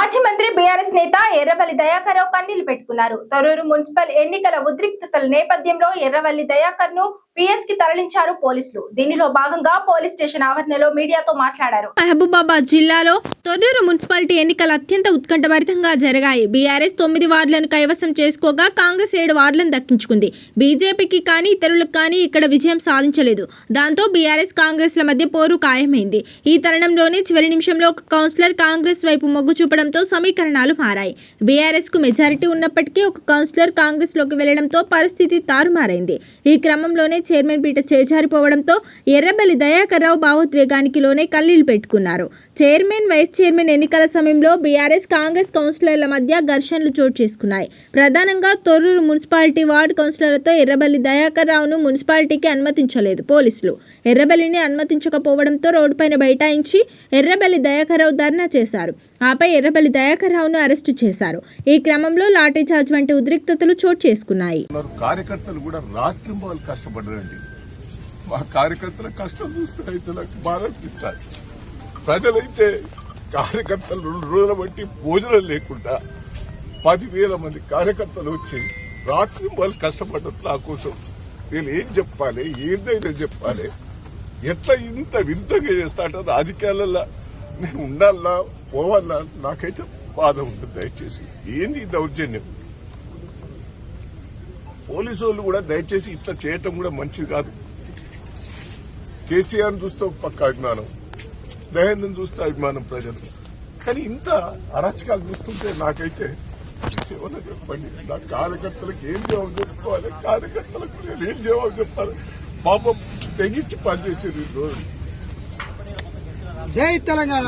మాజీ మంత్రి బీఆర్ఎస్ నేత ఎర్రవల్లి దయాకర్రావు కన్నీళ్లు పెట్టుకున్నారు. తొర్రూరు మున్సిపల్ ఎన్నికల ఉద్రిక్తతల నేపథ్యంలో ఎర్రవల్లి దయాకర్ ను పిఎస్ కి తరలించారు పోలీసులు. దీనిలో భాగంగా పోలీస్ స్టేషన్ ఆవరణలో మీడియాతో మాట్లాడారు. మహబూబాబాద్ జిల్లాలో తొర్రూరు మున్సిపాలిటీ ఎన్నికలు అత్యంత ఉత్కంఠభరితంగా జరిగాయి. బీఆర్ఎస్ 9 వార్డులను కైవసం చేసుకోగా కాంగ్రెస్ 7 వార్డులను దక్కించుకుంది. బీజేపీకి కానీ ఇతరులకు కానీ ఇక్కడ విజయం సాధించలేదు. దాంతో బీఆర్ఎస్ కాంగ్రెస్ల మధ్య పోరు ఖాయమైంది. ఈ తరుణంలోనే చివరి నిమిషంలో ఒక కౌన్సిలర్ కాంగ్రెస్ వైపు మొగ్గు చూపడంతో సమీకరణాలు మారాయి. బీఆర్ఎస్ కు మెజారిటీ ఉన్నప్పటికీ ఒక కౌన్సిలర్ కాంగ్రెస్ లోకి వెళ్లడంతో పరిస్థితి తారుమారైంది. ఈ క్రమంలోనే చైర్మన్ పీట చేజారిపోవడంతో ఎర్రబెల్లి దయాకర్రావు భావోద్వేగానికి లోనే కన్నీళ్లు పెట్టుకున్నారు. చైర్మన్ వైస్ చైర్మన్ ఎన్నికల సమయంలో బీఆర్ఎస్ కాంగ్రెస్ కౌన్సిలర్ల మధ్య ఘర్షణలు చోటు చేసుకున్నాయి. ప్రధానంగా తొర్రూరు మున్సిపాలిటీ వార్డు కౌన్సిలర్లతో ఎర్రబెల్లి దయాకర్రావును మున్సిపాలిటీకి అనుమతించలేదు పోలీసులు. ఎర్రబెల్లిని అనుమతించకపోవడంతో రోడ్డుపైన బైఠాయించి ఎర్రబెల్లి దయాకర్రావు ధర్నా చేశారు. ఆపై ఎర్రబెల్లి దయాకర్రావును అరెస్టు చేశారు. ఈ క్రమంలో లాఠీచార్జ్ వంటి ఉద్రిక్తతలు చోటు చేసుకున్నాయి. కార్యకర్తలు కూడా రాత్రింబాలు కష్టపడరండి. మా కార్యకర్తల కష్టం చూస్తే అయితే నాకు బాధ అనిపిస్తారు. ప్రజలైతే కార్యకర్తలు 2 రోజుల బట్టి భోజనం లేకుండా 10,000 మంది కార్యకర్తలు వచ్చి రాత్రింబాలు కష్టపడ్డారు నా కోసం. నేను ఏం చెప్పాలి, ఏదైనా చెప్పాలి, ఎట్లా ఇంత విరుద్ధంగా చేస్తాట రాజకీయాలలో నేను ఉండాలన్నా పోవాలన్నా నాకైతే బాధ ఉంటుంది. దయచేసి ఏంది దౌర్జన్యం? పోలీసు వాళ్ళు కూడా దయచేసి ఇట్లా చేయటం కూడా మంచిది కాదు. కేసీఆర్ చూస్తే పక్క అభిమానం, దహేంద్రని చూస్తే అభిమానం ప్రజలు. కానీ ఇంత అరాచకాలు చూస్తుంటే నాకైతే ఏమన్నా చెప్పండి. నా కార్యకర్తలకు ఏం జవాబు చెప్పుకోవాలి, కార్యకర్తలకు నేను ఏం జవాబు చెప్పాలి? పాపం తెగించి పనిచేసేది ఈ రోజు. జై తెలంగాణ.